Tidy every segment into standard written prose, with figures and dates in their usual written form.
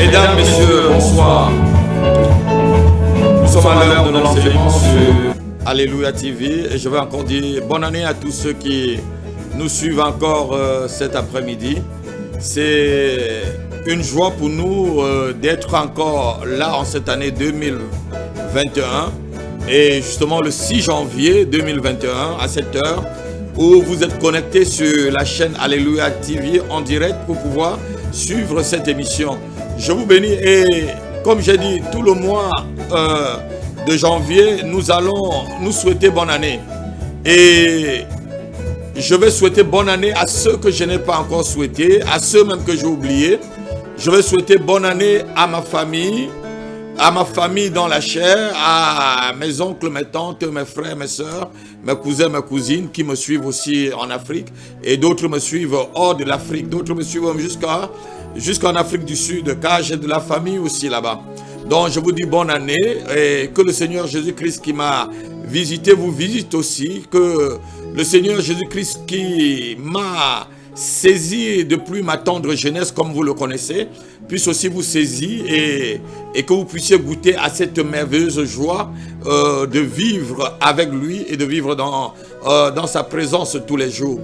Mesdames, Messieurs, bonsoir. Nous sommes à l'heure de l'enseignement sur Alléluia TV et je vais encore dire bonne année à tous ceux qui nous suivent encore cet après-midi. C'est une joie pour nous d'être encore là en cette année 2021 et justement le 6 janvier 2021 à cette heure où vous êtes connectés sur la chaîne Alléluia TV en direct pour pouvoir suivre cette émission. Je vous bénis et comme j'ai dit, tout le mois de janvier, nous allons nous souhaiter bonne année. Et je vais souhaiter bonne année à ceux que je n'ai pas encore souhaité, à ceux même que j'ai oubliés. Je vais souhaiter bonne année à ma famille dans la chair, à mes oncles, mes tantes, mes frères, mes sœurs, mes cousins, mes cousines qui me suivent aussi en Afrique et d'autres me suivent hors de l'Afrique, d'autres me suivent jusqu'en Afrique du Sud, car j'ai de la famille aussi là-bas. Donc je vous dis bonne année et que le Seigneur Jésus-Christ qui m'a visité vous visite aussi, que le Seigneur Jésus-Christ qui m'a saisi depuis ma tendre jeunesse, comme vous le connaissez, puisse aussi vous saisir et que vous puissiez goûter à cette merveilleuse joie de vivre avec lui et de vivre dans sa présence tous les jours.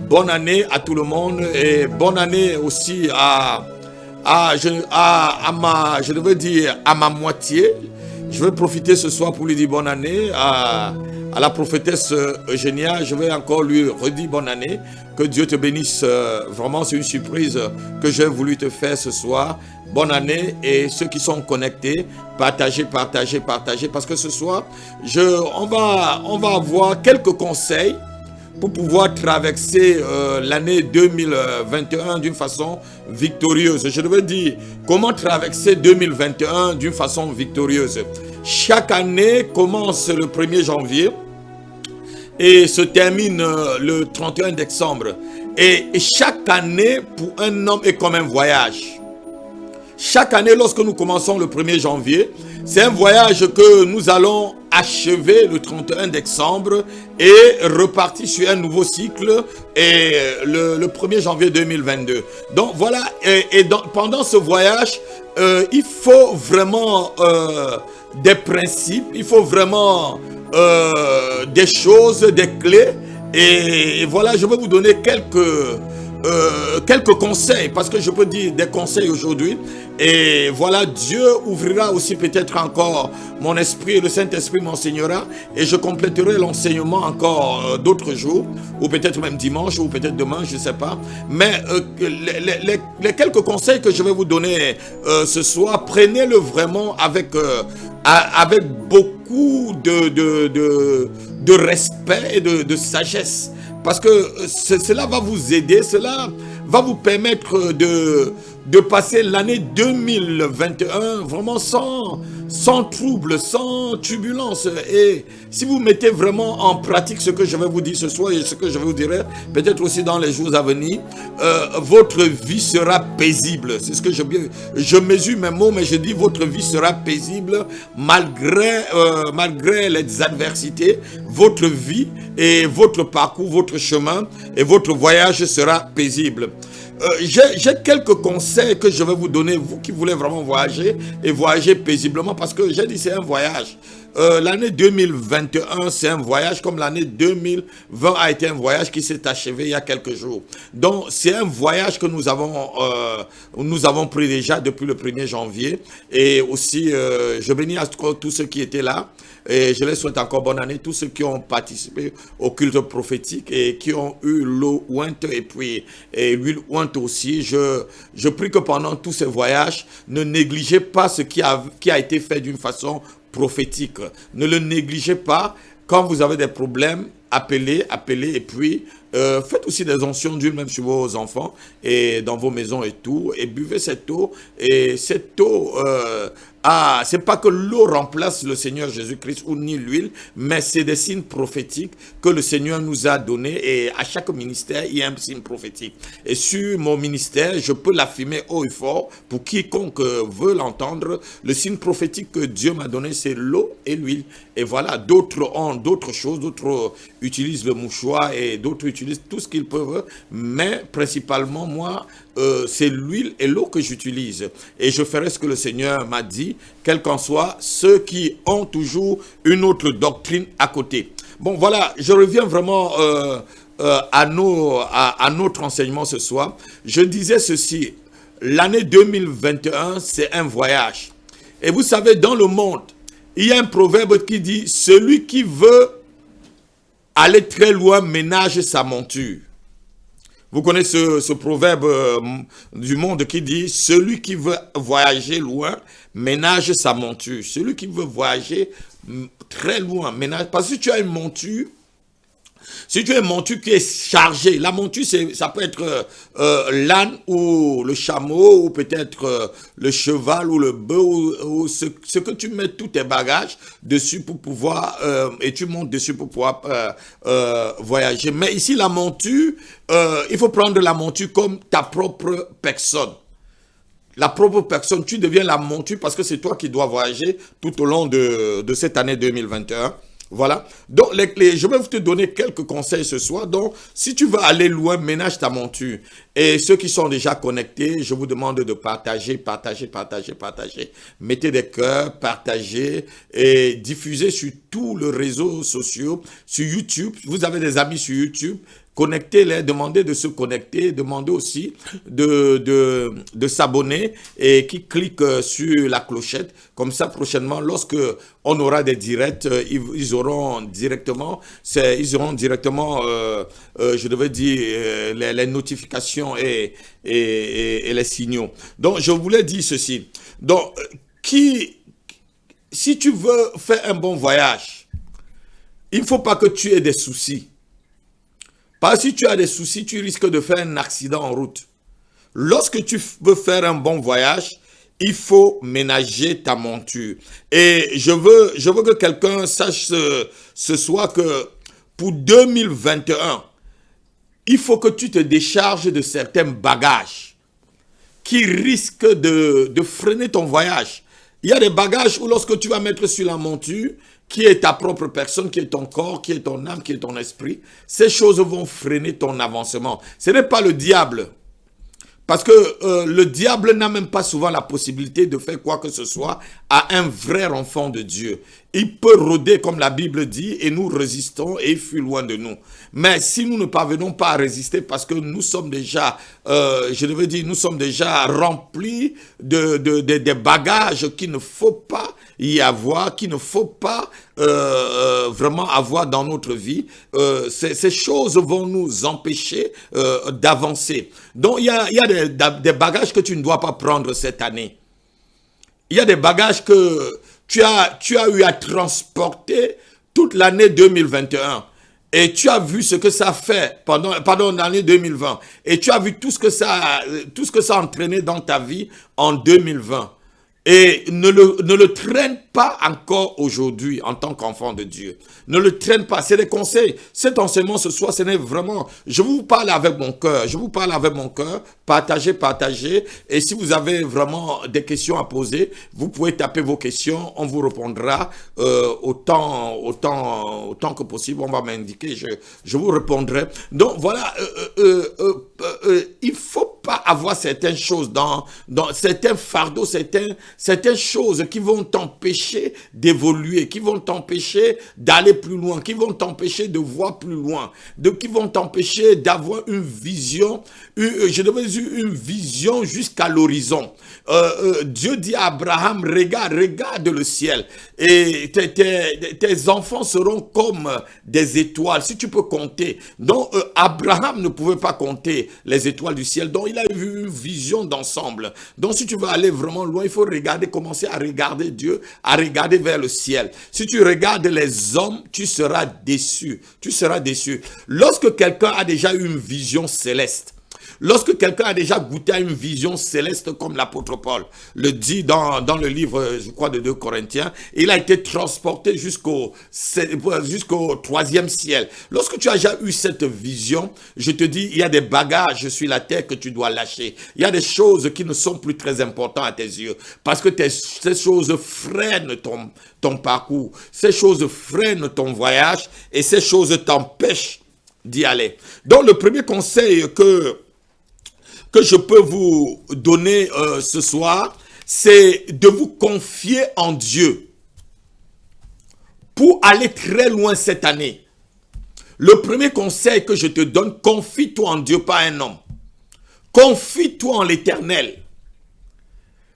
Bonne année à tout le monde et bonne année aussi à ma moitié. Je vais profiter ce soir pour lui dire bonne année à la prophétesse Eugénia. Je vais encore lui redire bonne année. Que Dieu te bénisse. Vraiment, c'est une surprise que j'ai voulu te faire ce soir. Bonne année et ceux qui sont connectés, partagez. Parce que ce soir, on va avoir quelques conseils pour pouvoir traverser l'année 2021 d'une façon victorieuse. Je devais dire comment traverser 2021 d'une façon victorieuse. Chaque année commence le 1er janvier et se termine le 31 décembre. Et chaque année pour un homme est comme un voyage. Chaque année, lorsque nous commençons le 1er janvier, c'est un voyage que nous allons achever le 31 décembre et repartir sur un nouveau cycle et le 1er janvier 2022. Donc voilà, pendant ce voyage, il faut vraiment des principes, il faut vraiment des choses, des clés. Et voilà, je vais vous donner quelques conseils, parce que je peux dire des conseils aujourd'hui. Et voilà, Dieu ouvrira aussi peut-être encore mon esprit, le Saint-Esprit m'enseignera et je compléterai l'enseignement encore d'autres jours, ou peut-être même dimanche, ou peut-être demain, je ne sais pas. Mais les quelques conseils que je vais vous donner ce soir, prenez-le vraiment avec beaucoup de respect et de sagesse. Parce que cela va vous aider, cela va vous permettre de passer l'année 2021 vraiment sans trouble, sans turbulence. Et si vous mettez vraiment en pratique ce que je vais vous dire ce soir et ce que je vais vous dire peut-être aussi dans les jours à venir, votre vie sera paisible. C'est ce que je mesure mes mots, mais je dis votre vie sera paisible malgré les adversités. Votre vie et votre parcours, votre chemin et votre voyage sera paisible. J'ai quelques conseils que je vais vous donner, vous qui voulez vraiment voyager et voyager paisiblement, parce que j'ai dit c'est un voyage. L'année 2021 c'est un voyage comme l'année 2020 a été un voyage qui s'est achevé il y a quelques jours. Donc c'est un voyage que nous avons pris déjà depuis le 1er janvier et aussi je bénis à tous ceux qui étaient là. Et je les souhaite encore bonne année, tous ceux qui ont participé au culte prophétique et qui ont eu l'eau ointe et puis l'huile ointe aussi. Je prie que pendant tous ces voyages, ne négligez pas ce qui a été fait d'une façon prophétique. Ne le négligez pas. Quand vous avez des problèmes, appelez et puis faites aussi des onctions d'huile même sur vos enfants et dans vos maisons et tout. Et buvez cette eau. Et cette eau... c'est pas que l'eau remplace le Seigneur Jésus-Christ ou ni l'huile, mais c'est des signes prophétiques que le Seigneur nous a donnés et à chaque ministère, il y a un signe prophétique. Et sur mon ministère, je peux l'affirmer haut et fort pour quiconque veut l'entendre. Le signe prophétique que Dieu m'a donné, c'est l'eau et l'huile. Et voilà, d'autres ont d'autres choses, d'autres utilisent le mouchoir et d'autres utilisent utilisent tout ce qu'ils peuvent, mais principalement, moi, c'est l'huile et l'eau que j'utilise. Et je ferai ce que le Seigneur m'a dit, quel qu'en soit ceux qui ont toujours une autre doctrine à côté. Bon, voilà, je reviens vraiment à notre enseignement ce soir. Je disais ceci, l'année 2021, c'est un voyage. Et vous savez, dans le monde, il y a un proverbe qui dit, celui qui veut aller très loin ménage sa monture. Vous connaissez ce proverbe du monde qui dit, celui qui veut voyager loin ménage sa monture. Celui qui veut voyager très loin ménage. Parce que si tu as une monture, si tu as une monture qui est chargée, la monture, ça peut être l'âne ou le chameau, ou peut-être le cheval ou le bœuf, ou ce que tu mets tous tes bagages dessus pour pouvoir, et tu montes dessus pour pouvoir voyager. Mais ici, la monture, il faut prendre la monture comme ta propre personne. La propre personne, tu deviens la monture parce que c'est toi qui dois voyager tout au long de cette année 2021. Voilà. Donc, je vais te donner quelques conseils ce soir. Donc, si tu veux aller loin, ménage ta monture. Et ceux qui sont déjà connectés, je vous demande de partager. Mettez des cœurs, partagez et diffusez sur tous les réseaux sociaux, sur YouTube. Vous avez des amis sur YouTube. Connectez-les, demandez de se connecter, demandez aussi de s'abonner et qui cliquent sur la clochette. Comme ça, prochainement, lorsque on aura des directs, ils auront directement, je devais dire, les notifications et les signaux. Donc, je voulais dire ceci. Donc, si tu veux faire un bon voyage, il ne faut pas que tu aies des soucis. Parce que si tu as des soucis, tu risques de faire un accident en route. Lorsque tu veux faire un bon voyage, il faut ménager ta monture. Et je veux que quelqu'un sache ce soir que pour 2021, il faut que tu te décharges de certains bagages qui risquent de freiner ton voyage. Il y a des bagages où lorsque tu vas mettre sur la monture, qui est ta propre personne, qui est ton corps, qui est ton âme, qui est ton esprit, ces choses vont freiner ton avancement. Ce n'est pas le diable. Parce que le diable n'a même pas souvent la possibilité de faire quoi que ce soit à un vrai enfant de Dieu. Il peut rôder comme la Bible dit et nous résistons et il fuit loin de nous. Mais si nous ne parvenons pas à résister parce que nous sommes déjà, nous sommes déjà remplis des bagages qu'il ne faut pas y avoir, qu'il ne faut pas vraiment avoir dans notre vie, ces choses vont nous empêcher d'avancer. Donc il y a des bagages que tu ne dois pas prendre cette année. Il y a des bagages que tu as eu à transporter toute l'année 2021. Et tu as vu ce que ça fait pendant l'année 2020. Et tu as vu tout ce que ça a entraîné dans ta vie en 2020. Et ne le traîne pas encore aujourd'hui en tant qu'enfant de Dieu. Ne le traîne pas. C'est des conseils. Cet enseignement ce soir, ce n'est vraiment... Je vous parle avec mon cœur. Je vous parle avec mon cœur. Partagez. Et si vous avez vraiment des questions à poser, vous pouvez taper vos questions. On vous répondra autant que possible. On va m'indiquer. Je vous répondrai. Donc voilà. Il ne faut pas avoir certaines choses dans certains fardeaux, certaines choses qui vont t'empêcher d'évoluer, qui vont t'empêcher d'aller plus loin, qui vont t'empêcher de voir plus loin, qui vont t'empêcher d'avoir une vision, une vision jusqu'à l'horizon. Dieu dit à Abraham, regarde le ciel et tes enfants seront comme des étoiles, si tu peux compter. Donc Abraham ne pouvait pas compter les étoiles du ciel, donc il a eu une vision d'ensemble. Donc si tu veux aller vraiment loin, il faut commencer à regarder Dieu, à regarder vers le ciel. Si tu regardes les hommes, tu seras déçu. Tu seras déçu. Lorsque quelqu'un a déjà eu une vision céleste, lorsque quelqu'un a déjà goûté à une vision céleste comme l'apôtre Paul le dit dans le livre, je crois, de 2 Corinthiens, il a été transporté jusqu'au 3e ciel. Lorsque tu as déjà eu cette vision, je te dis, il y a des bagages sur la terre que tu dois lâcher. Il y a des choses qui ne sont plus très importantes à tes yeux parce que ces choses freinent ton parcours. Ces choses freinent ton voyage et ces choses t'empêchent d'y aller. Donc le premier conseil que je peux vous donner ce soir, c'est de vous confier en Dieu pour aller très loin cette année. Le premier conseil que je te donne, confie-toi en Dieu, pas un homme. Confie-toi en l'Éternel.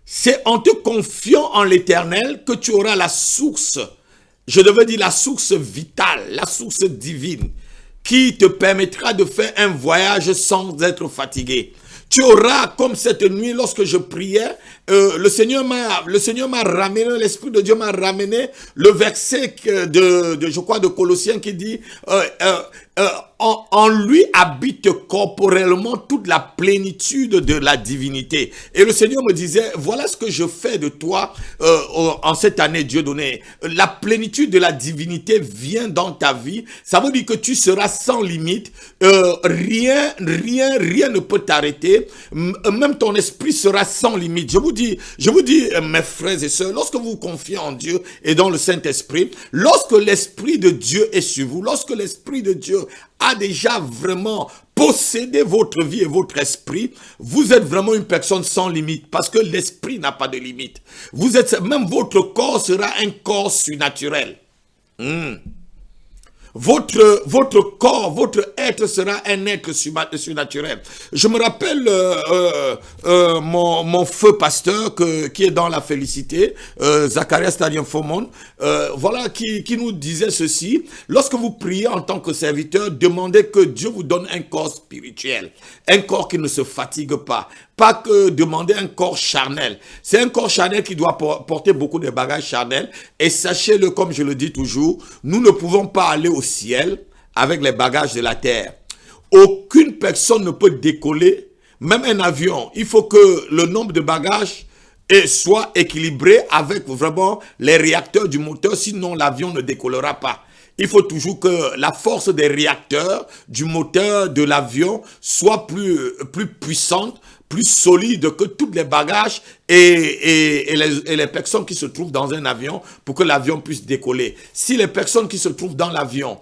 C'est en te confiant en l'Éternel que tu auras la source, je devais dire la source vitale, la source divine, qui te permettra de faire un voyage sans être fatigué. Tu auras, comme cette nuit, lorsque je priais, le Seigneur m'a ramené, l'Esprit de Dieu m'a ramené le verset je crois, de Colossiens qui dit en lui habite corporellement toute la plénitude de la divinité. Et le Seigneur me disait, voilà ce que je fais de toi en cette année, Dieu donné. La plénitude de la divinité vient dans ta vie. Ça veut dire que tu seras sans limite. Rien ne peut t'arrêter. Même ton esprit sera sans limite. Je vous dis, mes frères et sœurs, lorsque vous vous confiez en Dieu et dans le Saint-Esprit, lorsque l'Esprit de Dieu est sur vous, lorsque l'Esprit de Dieu a déjà vraiment possédé votre vie et votre esprit, vous êtes vraiment une personne sans limite parce que l'esprit n'a pas de limite. Même votre corps sera un corps surnaturel. Votre corps, votre être sera un être surnaturel. Je me rappelle mon feu pasteur qui est dans la félicité, Zacharias Stadium Fomon, voilà, qui nous disait ceci: lorsque vous priez en tant que serviteur, demandez que Dieu vous donne un corps spirituel, un corps qui ne se fatigue pas. Pas que demander un corps charnel. C'est un corps charnel qui doit porter beaucoup de bagages charnels. Et sachez-le, comme je le dis toujours, nous ne pouvons pas aller au ciel avec les bagages de la terre. Aucune personne ne peut décoller, même un avion. Il faut que le nombre de bagages soit équilibré avec vraiment les réacteurs du moteur, sinon l'avion ne décollera pas. Il faut toujours que la force des réacteurs du moteur de l'avion soit plus puissante, plus solide que tous les bagages et les personnes qui se trouvent dans un avion pour que l'avion puisse décoller. Si les personnes qui se trouvent dans l'avion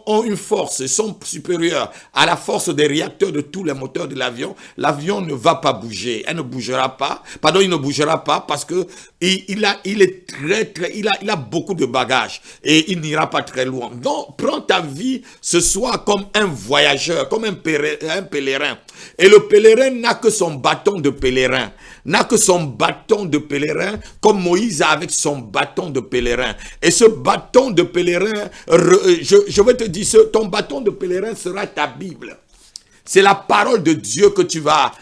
ont une force, sont supérieures à la force des réacteurs de tous les moteurs de l'avion, l'avion ne va pas bouger. Elle ne bougera pas. Pardon, il ne bougera pas parce que il a beaucoup de bagages et il n'ira pas très loin. Donc, prends ta vie ce soir comme un voyageur, comme un pèlerin. Et le pèlerin n'a que son bâton de pèlerin. Comme Moïse a avec son bâton de pèlerin. Et ce bâton de pèlerin, je vais te dire, ton bâton de pèlerin sera ta Bible. C'est la parole de Dieu que tu vas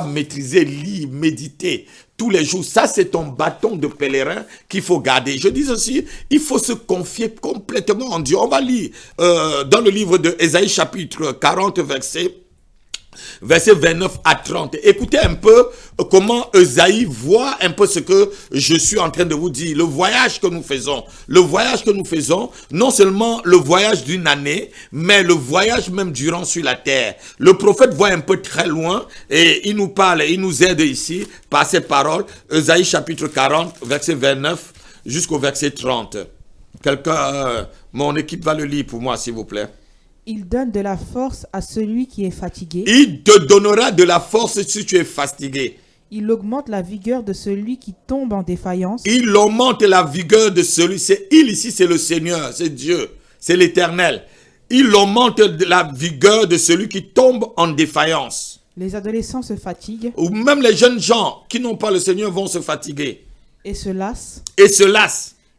maîtriser, lire, méditer tous les jours. Ça, c'est ton bâton de pèlerin qu'il faut garder. Je dis aussi, il faut se confier complètement en Dieu. On va lire dans le livre de Ésaïe chapitre 40, verset 29 à 30. Écoutez un peu comment Ésaïe voit un peu ce que je suis en train de vous dire. Le voyage que nous faisons, non seulement le voyage d'une année, mais le voyage même durant sur la terre. Le prophète voit un peu très loin et il nous parle, il nous aide ici par ces paroles. Ésaïe chapitre 40, verset 29 jusqu'au verset 30. Quelqu'un, mon équipe va le lire pour moi, s'il vous plaît. Il donne de la force à celui qui est fatigué. Il te donnera de la force si tu es fatigué. Il augmente la vigueur de celui qui tombe en défaillance. Il augmente la vigueur de celui, il ici c'est le Seigneur, c'est Dieu, c'est l'Éternel. Il augmente la vigueur de celui qui tombe en défaillance. Les adolescents se fatiguent. Ou même les jeunes gens qui n'ont pas le Seigneur vont se fatiguer. Et se lassent.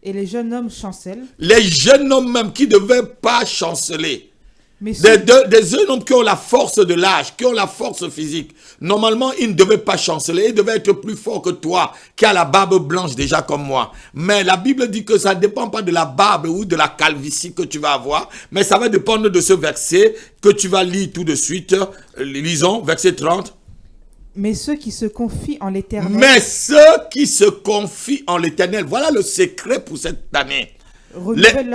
Et les jeunes hommes chancellent. Les jeunes hommes même qui ne devaient pas chanceler. Mais des jeunes hommes qui ont la force de l'âge, qui ont la force physique. Normalement, ils ne devaient pas chanceler, ils devaient être plus forts que toi, qui a la barbe blanche déjà comme moi. Mais la Bible dit que ça ne dépend pas de la barbe ou de la calvitie que tu vas avoir, mais ça va dépendre de ce verset que tu vas lire tout de suite. Lisons, verset 30. Mais ceux qui se confient en l'Éternel. Voilà le secret pour cette année. Renouvellent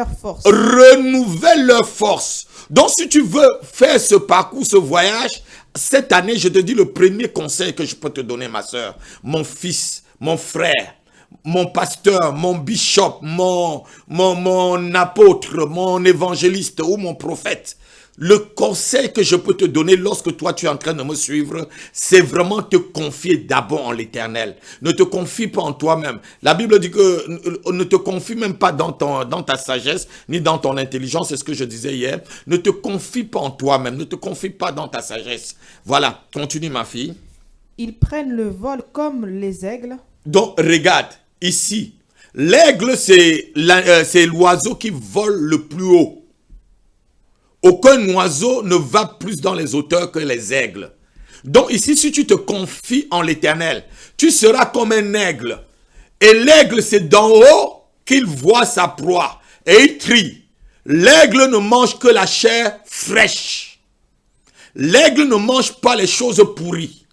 leur force. Donc, si tu veux faire ce parcours, ce voyage, cette année, je te dis le premier conseil que je peux te donner, ma soeur, mon fils, mon frère, mon pasteur, mon bishop, mon apôtre, mon évangéliste ou mon prophète. le conseil que je peux te donner lorsque toi tu es en train de me suivre, c'est vraiment te confier d'abord en l'Éternel. Ne te confie pas en toi-même. La Bible dit que ne te confie même pas dans ta sagesse, ni dans ton intelligence, c'est ce que je disais hier. Ne te confie pas en toi-même, ne te confie pas dans ta sagesse. Voilà, continue ma fille. Ils prennent le vol comme les aigles. Donc regarde, ici, l'aigle c'est l'oiseau qui vole le plus haut. Aucun oiseau ne va plus dans les hauteurs que les aigles. Donc ici, si tu te confies en l'Éternel, tu seras comme un aigle. Et l'aigle, c'est d'en haut qu'il voit sa proie. Et il crie. L'aigle ne mange que la chair fraîche. L'aigle ne mange pas les choses pourries.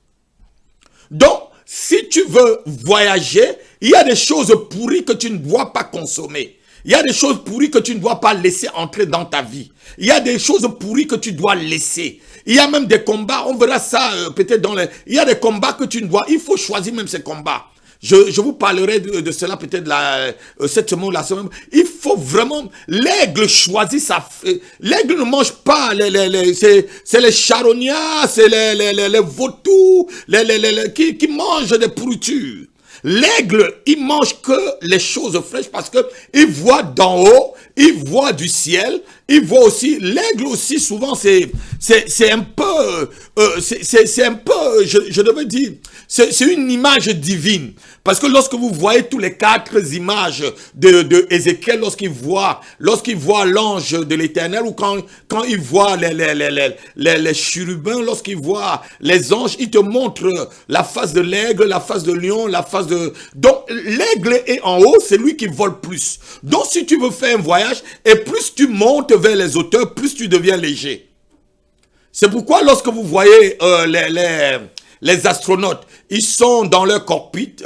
Donc, si tu veux voyager, il y a des choses pourries que tu ne dois pas consommer. Il y a des choses pourries que tu ne dois pas laisser entrer dans ta vie. Il y a des choses pourries que tu dois laisser. Il y a même des combats, on verra ça peut-être dans les... Il y a des combats que tu ne dois... Il faut choisir même ces combats. Je vous parlerai de cela peut-être cette semaine ou la semaine. Il faut vraiment... L'aigle choisit sa... L'aigle ne mange pas c'est les charognards, c'est les vautours qui mangent des pourritures. L'aigle, il mange que les choses fraîches parce que il voit d'en haut, il voit du ciel, il voit aussi, l'aigle aussi souvent c'est un peu, c'est un peu, je devais dire, c'est une image divine. Parce que lorsque vous voyez tous les 4 images de Ézéchiel, lorsqu'il voit l'ange de l'Éternel, ou quand il voit les chérubins, lorsqu'il voit les anges, il te montre la face de l'aigle, la face de lion, la face de... Donc l'aigle est en haut, c'est lui qui vole plus. Donc si tu veux faire un voyage, et plus tu montes vers les hauteurs, plus tu deviens léger. C'est pourquoi lorsque vous voyez les astronautes, ils sont dans leur cockpit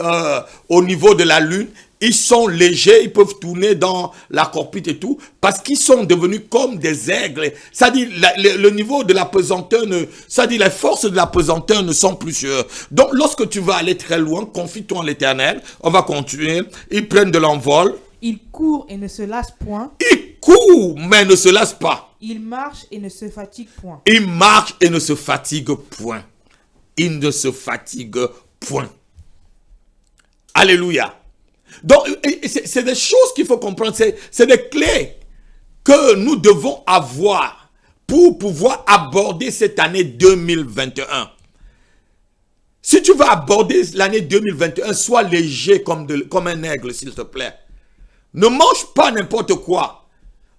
au niveau de la Lune. Ils sont légers, ils peuvent tourner dans la cockpit et tout, parce qu'ils sont devenus comme des aigles. Ça dit, le niveau de la pesanteur, ça dit, les forces de la pesanteur ne sont plus sûres. Donc, lorsque tu vas aller très loin, confie-toi en l'Éternel. On va continuer. Ils prennent de l'envol. Ils courent et ne se lassent point. Ils courent, mais ne se lassent pas. Ils marchent et ne se fatiguent point. Ils marchent et ne se fatiguent point. Ils ne se fatiguent point. Alléluia. Donc, c'est des choses qu'il faut comprendre. C'est des clés que nous devons avoir pour pouvoir aborder cette année 2021. Si tu veux aborder l'année 2021, sois léger comme un aigle, s'il te plaît. Ne mange pas n'importe quoi.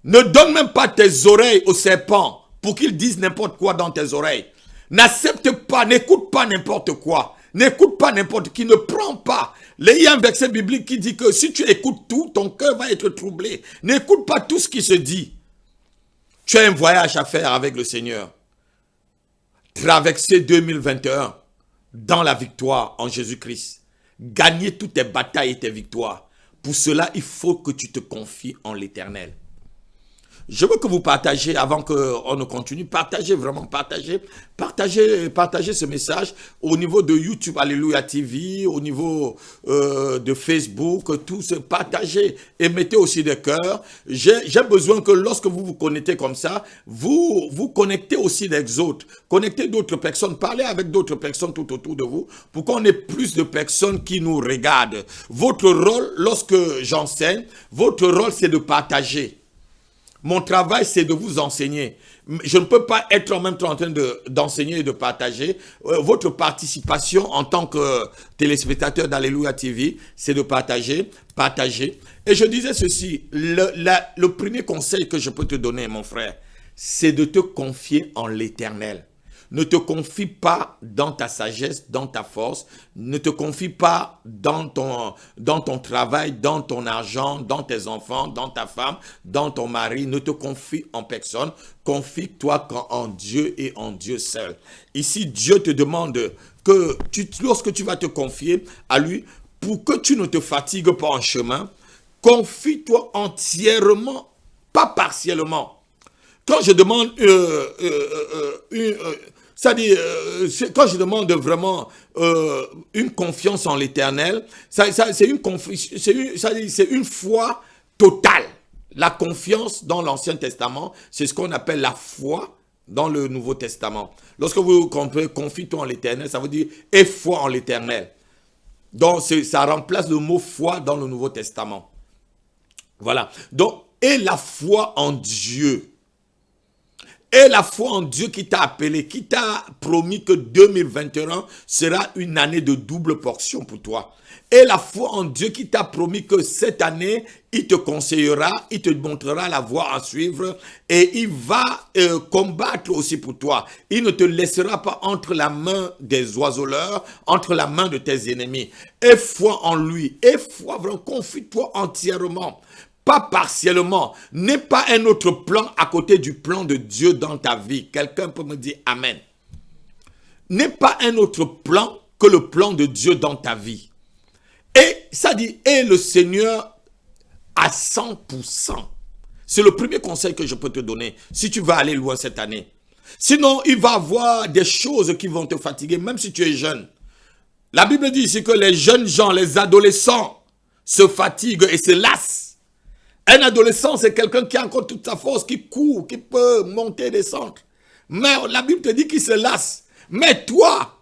Ne donne même pas tes oreilles au serpent pour qu'il dise n'importe quoi dans tes oreilles. N'accepte pas, n'écoute pas n'importe quoi. N'écoute pas n'importe qui, ne prends pas. Il y a un verset biblique qui dit que si tu écoutes tout, ton cœur va être troublé. N'écoute pas tout ce qui se dit. Tu as un voyage à faire avec le Seigneur. Traverser 2021 dans la victoire en Jésus-Christ. Gagner toutes tes batailles et tes victoires. Pour cela, il faut que tu te confies en l'Éternel. Je veux que vous partagez, avant qu'on ne continue, partagez ce message au niveau de YouTube, Alléluia TV, au niveau de Facebook, tout ce, partagez et mettez aussi des cœurs. J'ai besoin que lorsque vous vous connectez comme ça, vous vous connectez aussi les autres, connectez d'autres personnes, parlez avec d'autres personnes tout autour de vous, pour qu'on ait plus de personnes qui nous regardent. Votre rôle, lorsque j'enseigne, votre rôle c'est de partager. Mon travail, c'est de vous enseigner. Je ne peux pas être en même temps en train d'enseigner et de partager. Votre participation en tant que téléspectateur d'Alléluia TV, c'est de partager. Et je disais ceci, le premier conseil que je peux te donner, mon frère, c'est de te confier en l'Éternel. Ne te confie pas dans ta sagesse, dans ta force. Ne te confie pas dans ton travail, dans ton argent, dans tes enfants, dans ta femme, dans ton mari. Ne te confie en personne. Confie-toi en Dieu et en Dieu seul. Ici, Dieu te demande que lorsque tu vas te confier à lui, pour que tu ne te fatigues pas en chemin, confie-toi entièrement, pas partiellement. Quand je demande quand je demande vraiment une confiance en l'Éternel, c'est une foi totale. La confiance dans l'Ancien Testament, c'est ce qu'on appelle la foi dans le Nouveau Testament. Lorsque vous comprenez, confie-toi en l'Éternel, ça veut dire aie foi en l'Éternel. Donc, ça remplace le mot foi dans le Nouveau Testament. Voilà. Donc, aie la foi en Dieu. Et la foi en Dieu qui t'a appelé, qui t'a promis que 2021 sera une année de double portion pour toi. Et la foi en Dieu qui t'a promis que cette année, il te conseillera, il te montrera la voie à suivre et il va combattre aussi pour toi. Il ne te laissera pas entre la main des oiseleurs, entre la main de tes ennemis. Aie foi en lui, aie foi, vraiment, confie-toi entièrement. Pas partiellement. N'est pas un autre plan à côté du plan de Dieu dans ta vie. Quelqu'un peut me dire Amen. N'est pas un autre plan que le plan de Dieu dans ta vie. Et ça dit, et le Seigneur à 100%. C'est le premier conseil que je peux te donner si tu vas aller loin cette année. Sinon, il va y avoir des choses qui vont te fatiguer, même si tu es jeune. La Bible dit ici que les jeunes gens, les adolescents se fatiguent et se lassent. Un adolescent, c'est quelqu'un qui a encore toute sa force, qui court, qui peut monter et descendre. Mais la Bible te dit qu'il se lasse. Mais toi,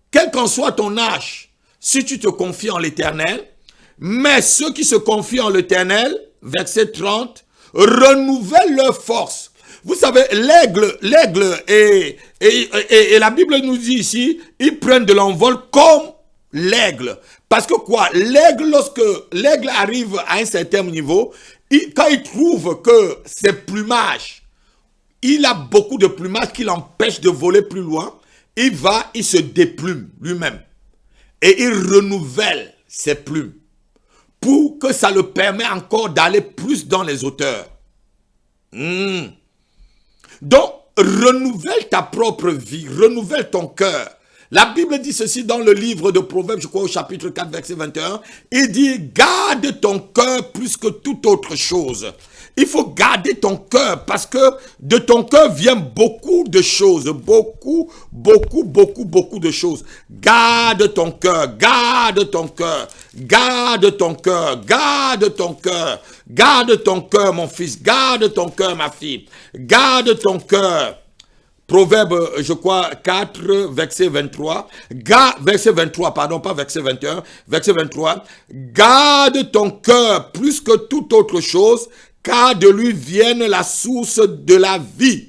quel qu'en soit ton âge, si tu te confies en l'Éternel, mais ceux qui se confient en l'Éternel, verset 30, renouvellent leur force. Vous savez, l'aigle et la Bible nous dit ici, ils prennent de l'envol comme l'aigle. Parce que quoi? L'aigle, lorsque l'aigle arrive à un certain niveau, quand il trouve que ses plumages, il a beaucoup de plumages qui l'empêchent de voler plus loin, il se déplume lui-même. Et il renouvelle ses plumes pour que ça le permet encore d'aller plus dans les hauteurs. Donc, renouvelle ta propre vie, renouvelle ton cœur. La Bible dit ceci dans le livre de Proverbes, je crois au chapitre 4, verset 21. Il dit, garde ton cœur plus que toute autre chose. Il faut garder ton cœur parce que de ton cœur viennent beaucoup de choses. Beaucoup de choses. Garde ton cœur, garde ton cœur, garde ton cœur, garde ton cœur. Garde ton cœur, mon fils, garde ton cœur, ma fille. Garde ton cœur. Proverbe, je crois, 4, verset 23. Verset 23, pardon, pas verset 21. Verset 23. Garde ton cœur plus que toute autre chose, car de lui vienne la source de la vie.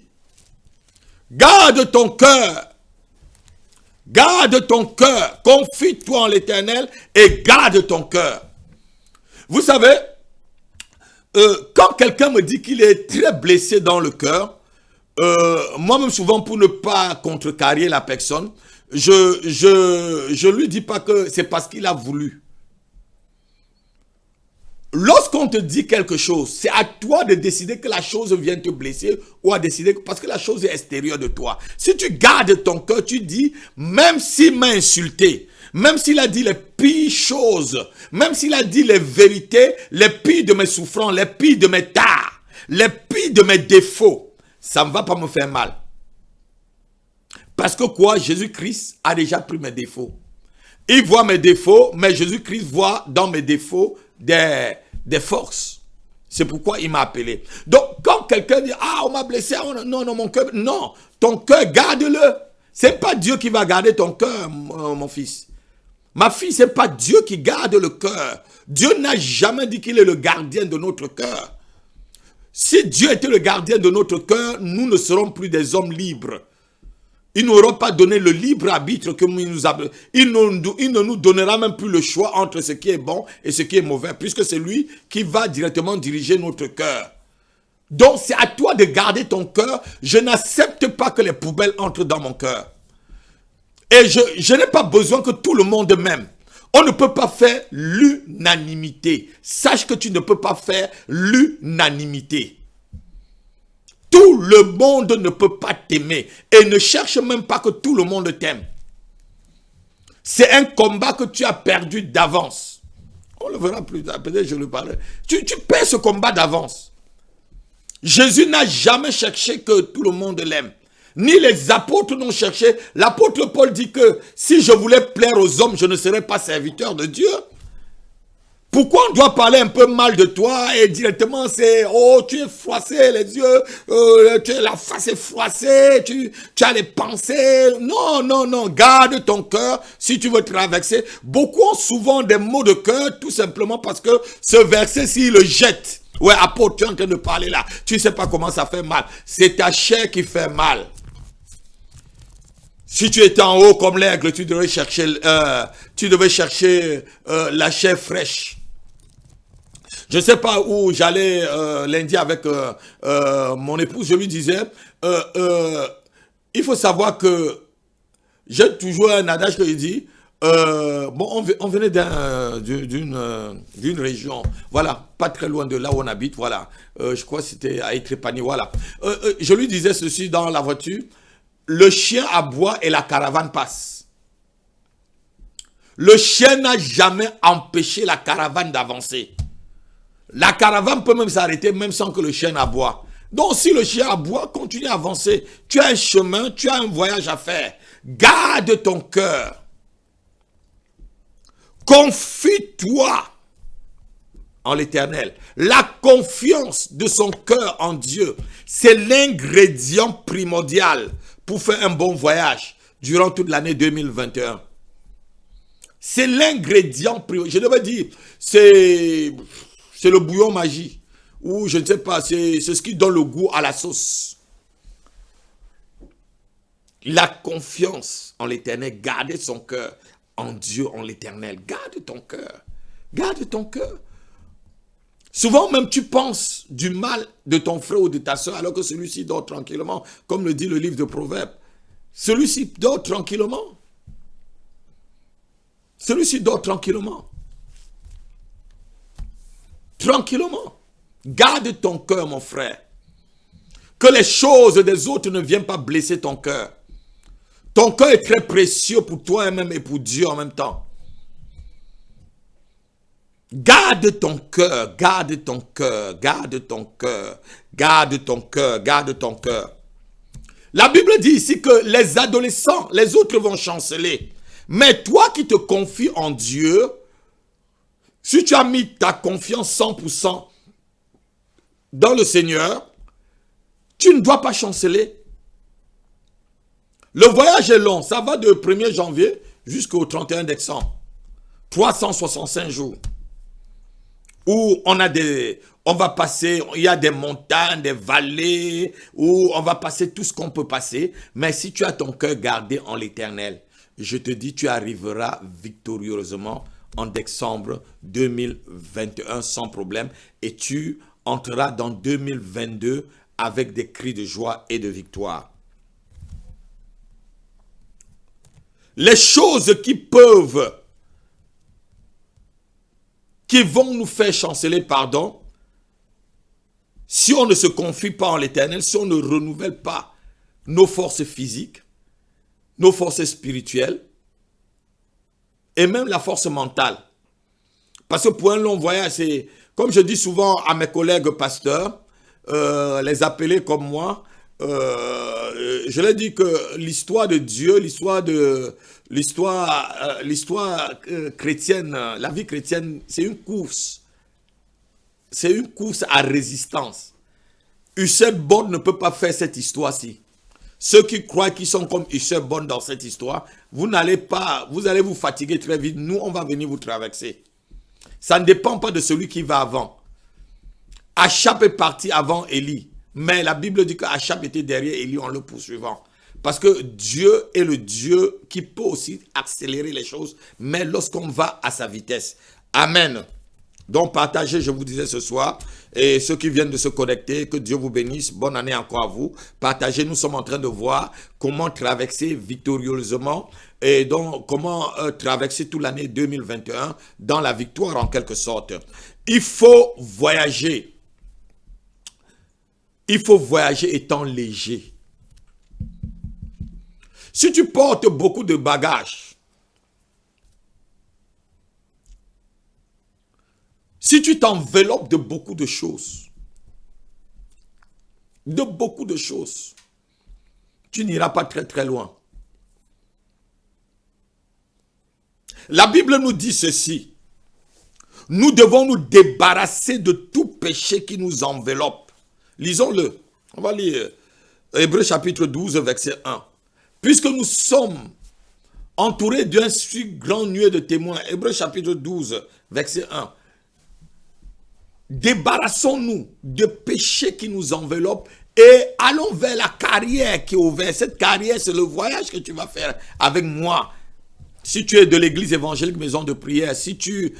Garde ton cœur. Garde ton cœur. Confie-toi en l'Éternel et garde ton cœur. Vous savez, quand quelqu'un me dit qu'il est très blessé dans le cœur, moi-même souvent pour ne pas contrecarrer la personne, je lui dis pas que c'est parce qu'il a voulu. Lorsqu'on te dit quelque chose, c'est à toi de décider que la chose vient te blesser ou à décider parce que la chose est extérieure de toi. Si tu gardes ton cœur, tu dis, même s'il m'a insulté, même s'il a dit les pires choses, même s'il a dit les vérités, les pires de mes souffrances, les pires de mes tares, les pires de mes défauts, ça ne va pas me faire mal. Parce que quoi? Jésus-Christ a déjà pris mes défauts. Il voit mes défauts, mais Jésus-Christ voit dans mes défauts des forces. C'est pourquoi il m'a appelé. Donc, quand quelqu'un dit, ah, on m'a blessé, non, mon cœur, non, ton cœur, garde-le. C'est pas Dieu qui va garder ton cœur, mon fils. Ma fille, c'est pas Dieu qui garde le cœur. Dieu n'a jamais dit qu'il est le gardien de notre cœur. Si Dieu était le gardien de notre cœur, nous ne serons plus des hommes libres. Il n'aura pas donné le libre arbitre que nous avons. Il ne nous donnera même plus le choix entre ce qui est bon et ce qui est mauvais, puisque c'est lui qui va directement diriger notre cœur. Donc c'est à toi de garder ton cœur. Je n'accepte pas que les poubelles entrent dans mon cœur. Et je n'ai pas besoin que tout le monde m'aime. On ne peut pas faire l'unanimité. Sache que tu ne peux pas faire l'unanimité. Tout le monde ne peut pas t'aimer. Et ne cherche même pas que tout le monde t'aime. C'est un combat que tu as perdu d'avance. On le verra plus tard, peut-être je le parlerai. Tu perds ce combat d'avance. Jésus n'a jamais cherché que tout le monde l'aime. Ni les apôtres n'ont cherché. L'apôtre Paul dit que si je voulais plaire aux hommes, je ne serais pas serviteur de Dieu. Pourquoi on doit parler un peu mal de toi et directement c'est « Oh, tu es froissé, les yeux, la face est froissée, tu as les pensées. » Non, non, non, garde ton cœur si tu veux traverser. Beaucoup ont souvent des mots de cœur tout simplement parce que ce verset, s'il le jette. Ouais, apôtre, tu es en train de parler là. Tu ne sais pas comment ça fait mal. C'est ta chair qui fait mal. Si tu étais en haut comme l'aigle, tu devais chercher la chair fraîche. Je ne sais pas où j'allais lundi avec mon épouse. Je lui disais, il faut savoir que j'ai toujours un adage que je dis, bon, on venait d'une région, voilà, pas très loin de là où on habite, voilà. Je crois que c'était à Étrépani, voilà. Je lui disais ceci dans la voiture, le chien aboie et la caravane passe. Le chien n'a jamais empêché la caravane d'avancer. La caravane peut même s'arrêter même sans que le chien aboie. Donc si le chien aboie, continue à avancer. Tu as un chemin, tu as un voyage à faire. Garde ton cœur. Confie-toi en l'Éternel. La confiance de son cœur en Dieu, c'est l'ingrédient primordial pour faire un bon voyage durant toute l'année 2021. C'est l'ingrédient primordial. Je devais dire, c'est le bouillon magique. Ou je ne sais pas, c'est ce qui donne le goût à la sauce. La confiance en l'Éternel, garder son cœur en Dieu, en l'Éternel. Garde ton cœur. Garde ton cœur. Souvent même tu penses du mal de ton frère ou de ta soeur alors que celui-ci dort tranquillement, comme le dit le livre de Proverbes. Celui-ci dort tranquillement. Celui-ci dort tranquillement. Tranquillement. Garde ton cœur, mon frère. Que les choses des autres ne viennent pas blesser ton cœur. Ton cœur est très précieux pour toi-même et pour Dieu en même temps. Garde ton cœur, garde ton cœur, garde ton cœur, garde ton cœur, garde ton cœur. La Bible dit ici que les adolescents, les autres vont chanceler. Mais toi qui te confies en Dieu, si tu as mis ta confiance 100% dans le Seigneur, tu ne dois pas chanceler. Le voyage est long, ça va de 1er janvier jusqu'au 31 décembre. 365 jours. Où on va passer, il y a des montagnes, des vallées, où on va passer tout ce qu'on peut passer. Mais si tu as ton cœur gardé en l'Éternel, je te dis, tu arriveras victorieusement en décembre 2021 sans problème. Et tu entreras dans 2022 avec des cris de joie et de victoire. Les choses qui vont nous faire chanceler, pardon, si on ne se confie pas en l'Éternel, si on ne renouvelle pas nos forces physiques, nos forces spirituelles, et même la force mentale. Parce que pour un long voyage, c'est, comme je dis souvent à mes collègues pasteurs, les appelés comme moi, je leur dis que l'histoire de Dieu, l'histoire chrétienne, la vie chrétienne, c'est une course. C'est une course à résistance. Usain Bolt ne peut pas faire cette histoire-ci. Ceux qui croient qu'ils sont comme Usain Bolt dans cette histoire, vous allez vous fatiguer très vite. Nous, on va venir vous traverser. Ça ne dépend pas de celui qui va avant. Achab est parti avant Élie. Mais la Bible dit qu'Achab était derrière Élie en le poursuivant. Parce que Dieu est le Dieu qui peut aussi accélérer les choses, mais lorsqu'on va à sa vitesse. Amen. Donc partagez, je vous disais ce soir, et ceux qui viennent de se connecter, que Dieu vous bénisse, bonne année encore à vous. Partagez, nous sommes en train de voir comment traverser victorieusement, et donc comment traverser toute l'année 2021 dans la victoire en quelque sorte. Il faut voyager. Il faut voyager étant léger. Si tu portes beaucoup de bagages, si tu t'enveloppes de beaucoup de choses, tu n'iras pas très très loin. La Bible nous dit ceci. nous devons nous débarrasser de tout péché qui nous enveloppe. Lisons-le. On va lire Hébreux chapitre 12, verset 1. Puisque nous sommes entourés d'un si grand nuée de témoins. Hébreux chapitre 12, verset 1. Débarrassons-nous de péchés qui nous enveloppent et allons vers la carrière qui est ouverte. Cette carrière, c'est le voyage que tu vas faire avec moi. Si tu es de l'église évangélique Maison de Prière, si tu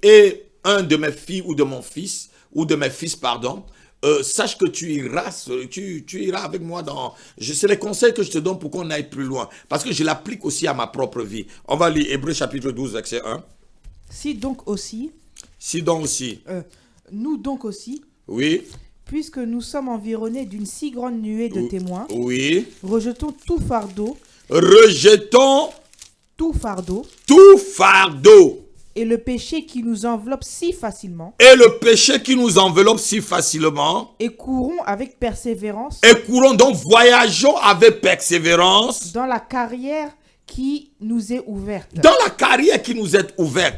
es un de mes filles ou de mon fils, ou de mes fils, pardon, sache que tu iras avec moi dans... C'est les conseils que je te donne pour qu'on aille plus loin. Parce que je l'applique aussi à ma propre vie. On va lire Hébreux chapitre 12, verset 1. Si donc aussi... Nous donc aussi... Oui. Puisque nous sommes environnés d'une si grande nuée de témoins... Oui. Rejetons tout fardeau... Tout fardeau. Et le péché qui nous enveloppe si facilement. Et courons avec persévérance. Donc voyageons avec persévérance. Dans la carrière qui nous est ouverte.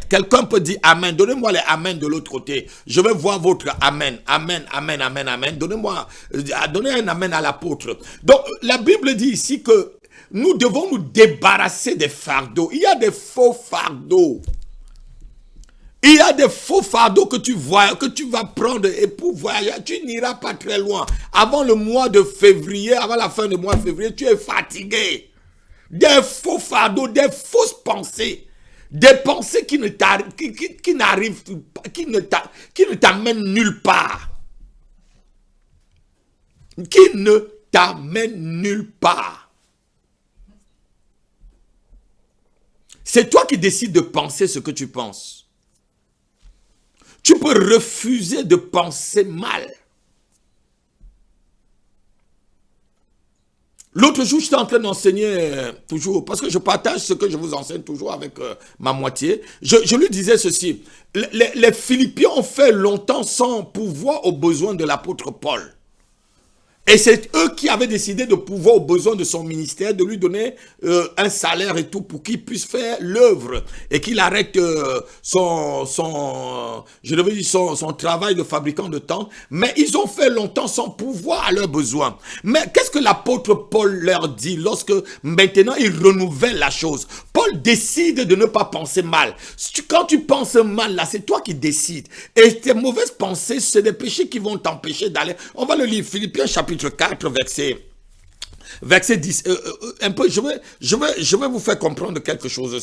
Quelqu'un peut dire amen. Donnez-moi les amen de l'autre côté. Je veux voir votre amen. Amen, amen, amen, amen. Donnez un amen à l'apôtre. Donc la Bible dit ici que nous devons nous débarrasser des fardeaux. Il y a des faux fardeaux. Il y a des faux fardeaux que tu vas prendre et pour voyager, tu n'iras pas très loin. Avant le mois de février, avant la fin du mois de février, tu es fatigué. Des faux fardeaux, des fausses pensées. Des pensées qui ne t'amènent nulle part. Qui ne t'amènent nulle part. C'est toi qui décides de penser ce que tu penses. Tu peux refuser de penser mal. L'autre jour, j'étais en train d'enseigner toujours, parce que je partage ce que je vous enseigne toujours avec ma moitié. Je lui disais ceci. Les Philippiens ont fait longtemps sans pouvoir aux besoins de l'apôtre Paul. Et c'est eux qui avaient décidé de pouvoir aux besoins de son ministère, de lui donner un salaire et tout pour qu'il puisse faire l'œuvre et qu'il arrête son travail de fabricant de tentes. Mais ils ont fait longtemps sans pouvoir à leurs besoins. Mais qu'est-ce que l'apôtre Paul leur dit lorsque maintenant il renouvelle la chose? Paul décide de ne pas penser mal. Quand tu penses mal, là, c'est toi qui décides. Et tes mauvaises pensées, c'est des péchés qui vont t'empêcher d'aller. On va le lire, Philippiens chapitre 4, verset 10. Un peu, je vais vous faire comprendre quelque chose.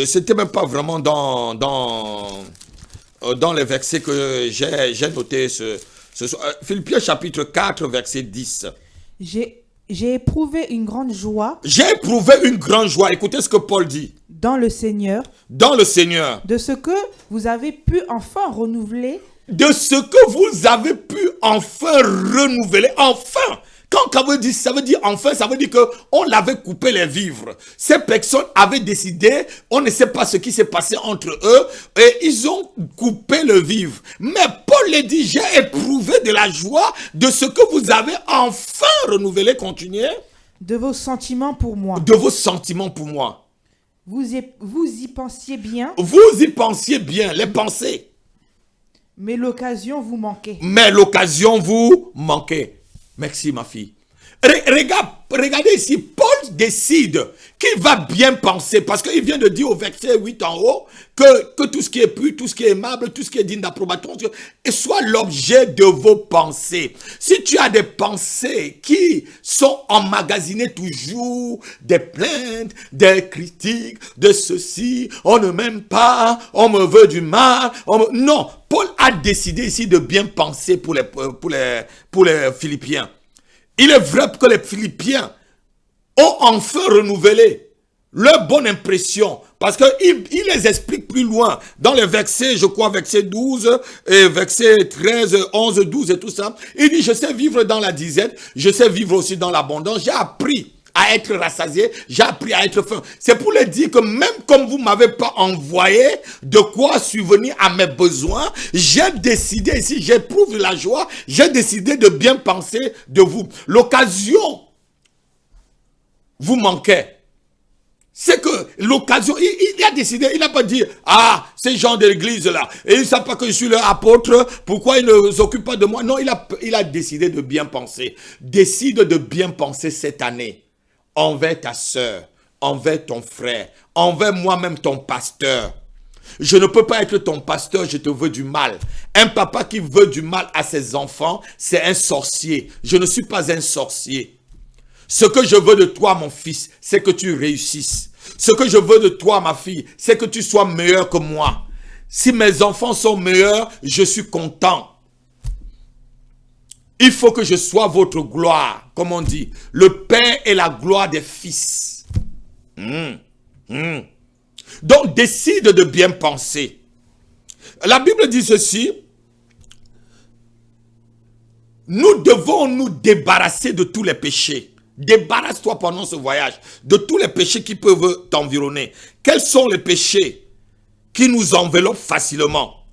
C'était même pas vraiment dans les versets que j'ai noté ce soir. Philippiens chapitre 4, verset 10. J'ai éprouvé une grande joie. Écoutez ce que Paul dit. Dans le Seigneur. De ce que vous avez pu enfin renouveler. Enfin. Quand ça veut dire enfin, ça veut dire qu'on l'avait coupé les vivres. Ces personnes avaient décidé, on ne sait pas ce qui s'est passé entre eux, et ils ont coupé le vivre. Mais Paul les dit, j'ai éprouvé de la joie de ce que vous avez enfin renouvelé. Continuez. De vos sentiments pour moi. Vous y pensiez bien. Les pensées. Mais l'occasion vous manquait. Merci ma fille. Regardez ici, Paul décide qu'il va bien penser, parce qu'il vient de dire au verset 8 en haut que tout ce qui est pur, tout ce qui est aimable, tout ce qui est digne d'approbation soit l'objet de vos pensées. Si tu as des pensées qui sont emmagasinées toujours, des plaintes, des critiques, de ceci, on ne m'aime pas, on me veut du mal, non, Paul a décidé ici de bien penser pour les Philippiens. Il est vrai que les Philippiens ont enfin renouvelé leur bonne impression. Parce qu'il les explique plus loin. Dans les versets, je crois, verset 12, et verset 13, 11, 12 et tout ça. Il dit, je sais vivre dans la disette, je sais vivre aussi dans l'abondance. J'ai appris à être rassasié, j'ai appris à être faim. C'est pour leur dire que même comme vous ne m'avez pas envoyé de quoi subvenir à mes besoins, j'ai décidé, ici j'éprouve la joie, j'ai décidé de bien penser de vous. L'occasion vous manquait. C'est que l'occasion, il a décidé, il n'a pas dit, ah, ces gens de l'église-là, et ils ne savent pas que je suis leur apôtre, pourquoi ils ne s'occupent pas de moi? Non, il a décidé de bien penser. Décide de bien penser cette année envers ta sœur, envers ton frère, envers moi-même ton pasteur. Je ne peux pas être ton pasteur, je te veux du mal. Un papa qui veut du mal à ses enfants, c'est un sorcier. Je ne suis pas un sorcier. Ce que je veux de toi, mon fils, c'est que tu réussisses. Ce que je veux de toi, ma fille, c'est que tu sois meilleur que moi. Si mes enfants sont meilleurs, je suis content. Il faut que je sois votre gloire, comme on dit. Le Père est la gloire des fils. Donc, décide de bien penser. La Bible dit ceci. Nous devons nous débarrasser de tous les péchés. Débarrasse-toi pendant ce voyage de tous les péchés qui peuvent t'environner. Quels sont les péchés qui nous enveloppent facilement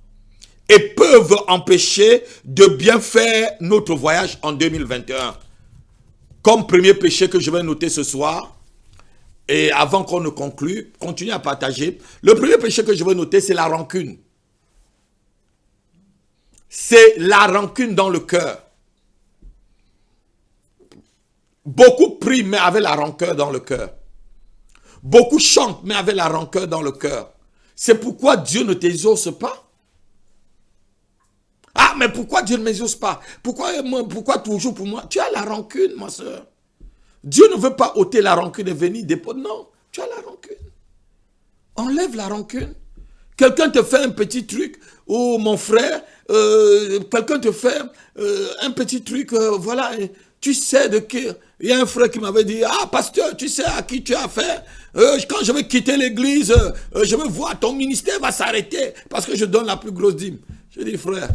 et peuvent empêcher de bien faire notre voyage en 2021? Comme premier péché que je vais noter ce soir, et avant qu'on ne conclue, continue à partager. Le premier péché que je vais noter, c'est la rancune. C'est la rancune dans le cœur. Beaucoup prient, mais avec la rancœur dans le cœur. Beaucoup chantent, mais avec la rancœur dans le cœur. C'est pourquoi Dieu ne t'exauce pas. Ah, mais pourquoi Dieu ne m'exauce pas? Pourquoi toujours pour moi? Tu as la rancune, ma soeur. Dieu ne veut pas ôter la rancune et venir déposer. Non, tu as la rancune. Enlève la rancune. Quelqu'un te fait un petit truc, ou mon frère, quelqu'un te fait un petit truc, voilà, tu sais de qui. Il y a un frère qui m'avait dit, ah pasteur, tu sais à qui tu as affaire? Quand je vais quitter l'église, je vais voir, ton ministère va s'arrêter parce que je donne la plus grosse dîme. Je dis, frère,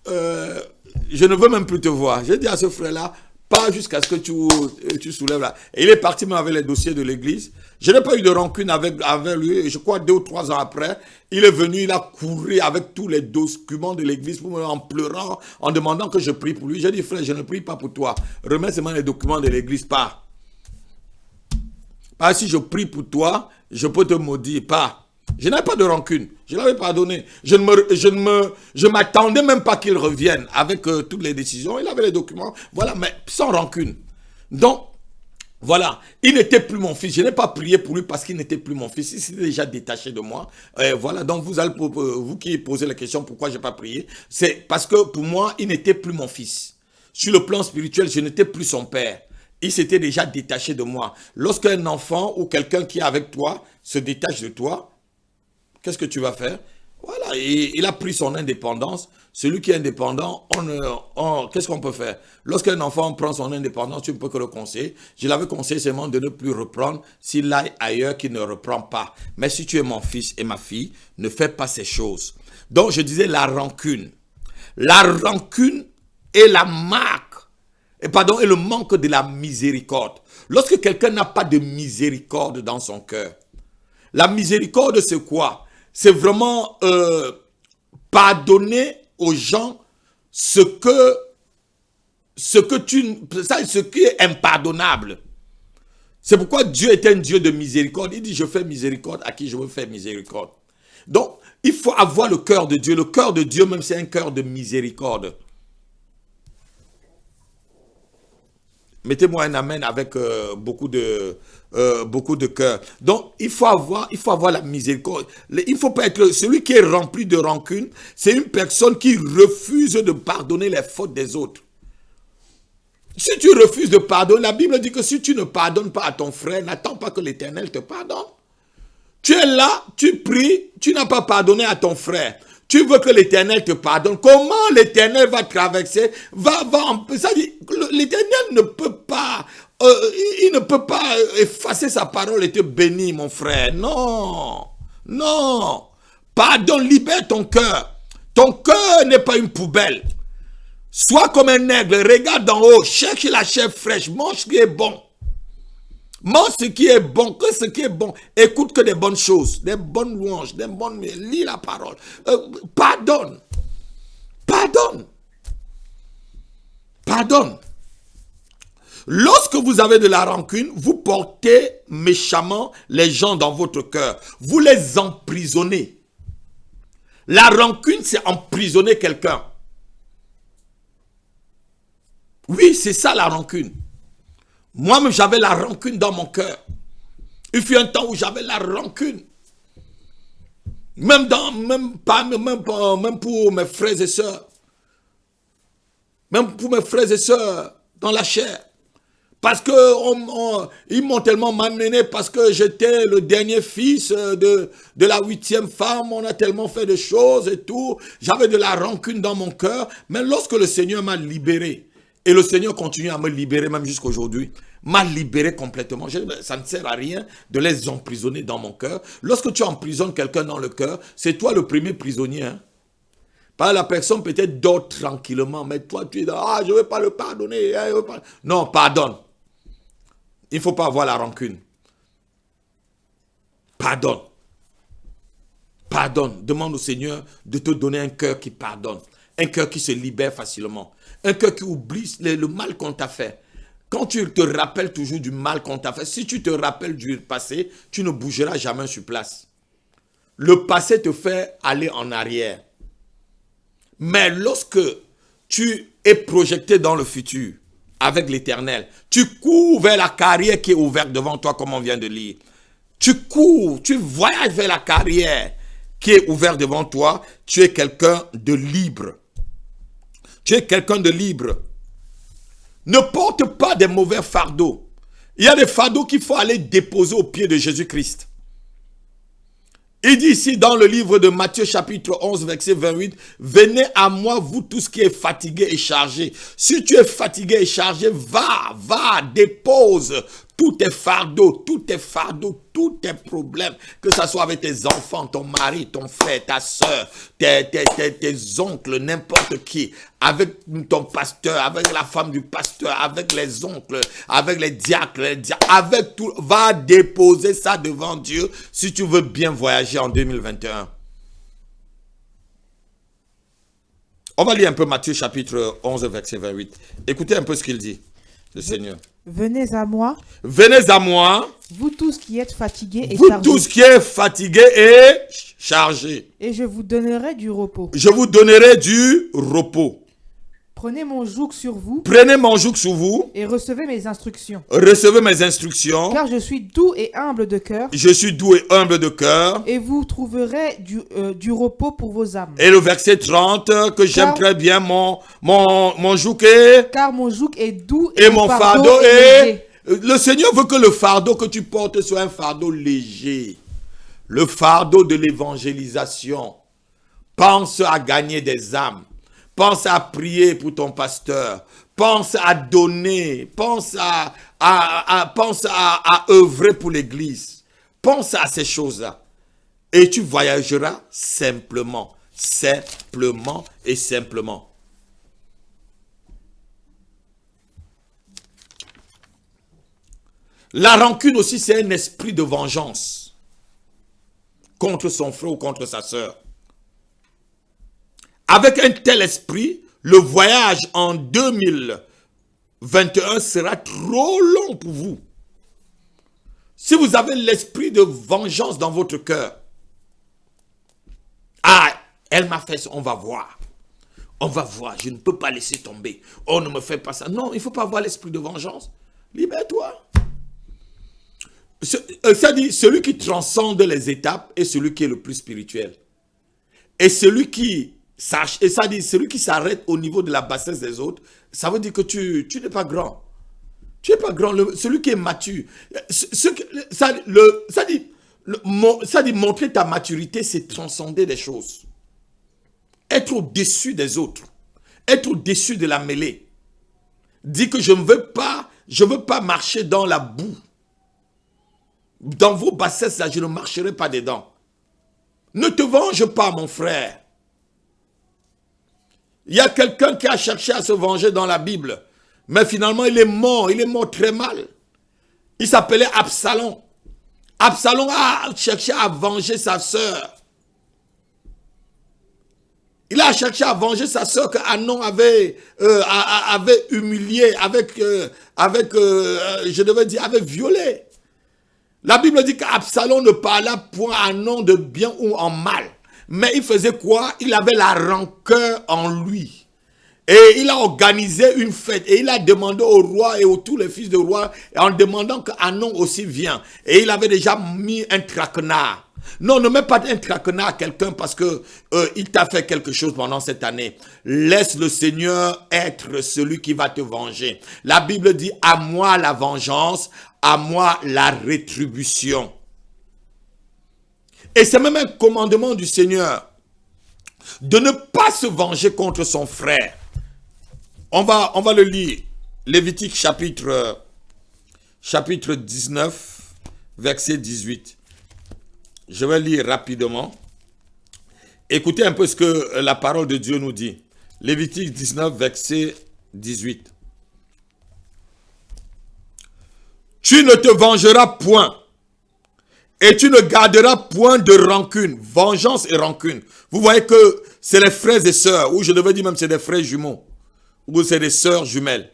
je ne veux même plus te voir. J'ai dit à ce frère-là, pas jusqu'à ce que tu soulèves là. Et il est parti même avec les dossiers de l'église. Je n'ai pas eu de rancune avec lui. Je crois 2 ou 3 ans après, il est venu, il a couru avec tous les documents de l'église en pleurant, en demandant que je prie pour lui. J'ai dit, frère, je ne prie pas pour toi. Remets seulement les documents de l'église, pas. Pas si je prie pour toi, je peux te maudire, pas. Je n'avais pas de rancune. Je l'avais pardonné. Je m'attendais même pas qu'il revienne avec toutes les décisions. Il avait les documents. Voilà, mais sans rancune. Donc, voilà. Il n'était plus mon fils. Je n'ai pas prié pour lui parce qu'il n'était plus mon fils. Il s'était déjà détaché de moi. Voilà. Donc, vous qui posez la question pourquoi je n'ai pas prié, c'est parce que pour moi, il n'était plus mon fils. Sur le plan spirituel, je n'étais plus son père. Il s'était déjà détaché de moi. Lorsqu'un enfant ou quelqu'un qui est avec toi se détache de toi, qu'est-ce que tu vas faire? Voilà, il a pris son indépendance. Celui qui est indépendant, qu'est-ce qu'on peut faire? Lorsqu'un enfant prend son indépendance, tu ne peux que le conseiller. Je l'avais conseillé seulement de ne plus reprendre. S'il aille ailleurs, qu'il ne reprend pas. Mais si tu es mon fils et ma fille, ne fais pas ces choses. Donc, je disais la rancune. La rancune est la marque, et le manque de la miséricorde. Lorsque quelqu'un n'a pas de miséricorde dans son cœur, la miséricorde, c'est quoi? C'est vraiment pardonner aux gens ce qui est impardonnable. C'est pourquoi Dieu est un Dieu de miséricorde. Il dit, je fais miséricorde à qui je veux faire miséricorde. Donc, il faut avoir le cœur de Dieu. Le cœur de Dieu, même, c'est un cœur de miséricorde. Mettez-moi un amen avec beaucoup de cœur. Donc, il faut avoir la miséricorde. Il faut pas être celui qui est rempli de rancune. C'est une personne qui refuse de pardonner les fautes des autres. Si tu refuses de pardonner, la Bible dit que si tu ne pardonnes pas à ton frère, n'attends pas que l'Éternel te pardonne. Tu es là, tu pries, tu n'as pas pardonné à ton frère. Tu veux que l'Éternel te pardonne. Comment l'Éternel va traverser? L'Éternel ne peut pas, il ne peut pas effacer sa parole et te bénir, mon frère. Non, non. Pardonne, libère ton cœur. Ton cœur n'est pas une poubelle. Sois comme un aigle, regarde d'en haut, cherche la chair fraîche, mange ce qui est bon. Mange ce qui est bon, que ce qui est bon. Écoute que des bonnes choses, des bonnes louanges, des bonnes... Lis la parole. Pardonne. Pardonne. Pardonne. Lorsque vous avez de la rancune, vous portez méchamment les gens dans votre cœur. Vous les emprisonnez. La rancune, c'est emprisonner quelqu'un. Oui, c'est ça la rancune. Moi-même, j'avais la rancune dans mon cœur. Il fut un temps où j'avais la rancune. Même pour mes frères et sœurs. Même pour mes frères et sœurs dans la chair. Parce que ils m'ont tellement malmené parce que j'étais le dernier fils de la 8e femme. On a tellement fait de choses et tout. J'avais de la rancune dans mon cœur. Mais lorsque le Seigneur m'a libéré, et le Seigneur continue à me libérer même jusqu'à aujourd'hui, m'a libéré complètement. Ça ne sert à rien de les emprisonner dans mon cœur. Lorsque tu emprisonnes quelqu'un dans le cœur, c'est toi le premier prisonnier. Hein? Pas la personne peut-être dort tranquillement, mais toi tu es là, ah je ne vais pas le pardonner. Non, pardonne. Il ne faut pas avoir la rancune. Pardonne. Pardonne. Demande au Seigneur de te donner un cœur qui pardonne. Un cœur qui se libère facilement. Un cœur qui oublie le mal qu'on t'a fait. Quand tu te rappelles toujours du mal qu'on t'a fait, si tu te rappelles du passé, tu ne bougeras jamais sur place. Le passé te fait aller en arrière. Mais lorsque tu es projeté dans le futur, avec l'Éternel, tu cours vers la carrière qui est ouverte devant toi, comme on vient de lire. Tu cours, tu voyages vers la carrière qui est ouverte devant toi. Tu es quelqu'un de libre. Tu es quelqu'un de libre. Ne porte pas des mauvais fardeaux. Il y a des fardeaux qu'il faut aller déposer aux pieds de Jésus-Christ. Il dit ici dans le livre de Matthieu chapitre 11 verset 28, « Venez à moi vous tous qui êtes fatigués et chargés. » Si tu es fatigué et chargé, va, dépose tous tes fardeaux, tous tes problèmes, que ce soit avec tes enfants, ton mari, ton frère, ta soeur, tes oncles, n'importe qui, avec ton pasteur, avec la femme du pasteur, avec les oncles, avec les diacres, avec tout, va déposer ça devant Dieu si tu veux bien voyager en 2021. On va lire un peu Matthieu chapitre 11 verset 28. Écoutez un peu ce qu'il dit, le Seigneur. Venez à moi. Venez à moi. Vous tous qui êtes fatigués et chargés. Vous tous qui êtes fatigués et chargés. Et je vous donnerai du repos. Je vous donnerai du repos. Prenez mon joug sur vous. Prenez mon joug sur vous. Et recevez mes instructions. Recevez mes instructions. Car je suis doux et humble de cœur. Je suis doux et humble de cœur. Et vous trouverez du repos pour vos âmes. Et le verset 30, que j'aime très bien, mon joug est... Car mon joug est doux et mon fardeau est léger. Le Seigneur veut que le fardeau que tu portes soit un fardeau léger. Le fardeau de l'évangélisation. Pense à gagner des âmes. Pense à prier pour ton pasteur. Pense à donner. Pense à œuvrer pour l'église. Pense à ces choses-là. Et tu voyageras simplement. Simplement et simplement. La rancune aussi, c'est un esprit de vengeance contre son frère ou contre sa sœur. Avec un tel esprit, le voyage en 2021 sera trop long pour vous. Si vous avez l'esprit de vengeance dans votre cœur, ah, elle m'a fait ça, on va voir. On va voir, je ne peux pas laisser tomber. Oh, ne me fais pas ça. Non, il ne faut pas avoir l'esprit de vengeance. Libère-toi. Ça dit, celui qui transcende les étapes est celui qui est le plus spirituel. Et celui qui celui qui s'arrête au niveau de la bassesse des autres, ça veut dire que tu n'es pas grand. Tu n'es pas grand. Celui qui est mature. Ça dit montrer ta maturité, c'est transcender les choses. Être au-dessus des autres. Être au-dessus de la mêlée. Dis que je ne veux pas marcher dans la boue. Dans vos bassesses, là, je ne marcherai pas dedans. Ne te venge pas, mon frère. Il y a quelqu'un qui a cherché à se venger dans la Bible. Mais finalement, il est mort très mal. Il s'appelait Absalom. Absalom a cherché à venger sa sœur. Il a cherché à venger sa sœur que Amnon avait humiliée, avait violée. La Bible dit qu'Absalom ne parla point à Amnon de bien ou en mal. Mais il faisait quoi? Il avait la rancœur en lui. Et il a organisé une fête. Et il a demandé au roi et à tous les fils de roi, en demandant qu'Amnon aussi vienne. Et il avait déjà mis un traquenard. Non, ne mets pas un traquenard à quelqu'un parce que il t'a fait quelque chose pendant cette année. Laisse le Seigneur être celui qui va te venger. La Bible dit, à moi la vengeance, à moi la rétribution. Et c'est même un commandement du Seigneur de ne pas se venger contre son frère. On va le lire. Lévitique chapitre 19, verset 18. Je vais lire rapidement. Écoutez un peu ce que la parole de Dieu nous dit. Lévitique 19, verset 18. Tu ne te vengeras point et tu ne garderas point de rancune. Vengeance et rancune. Vous voyez que c'est les frères et sœurs, ou je devais dire même c'est des frères jumeaux, ou c'est des sœurs jumelles.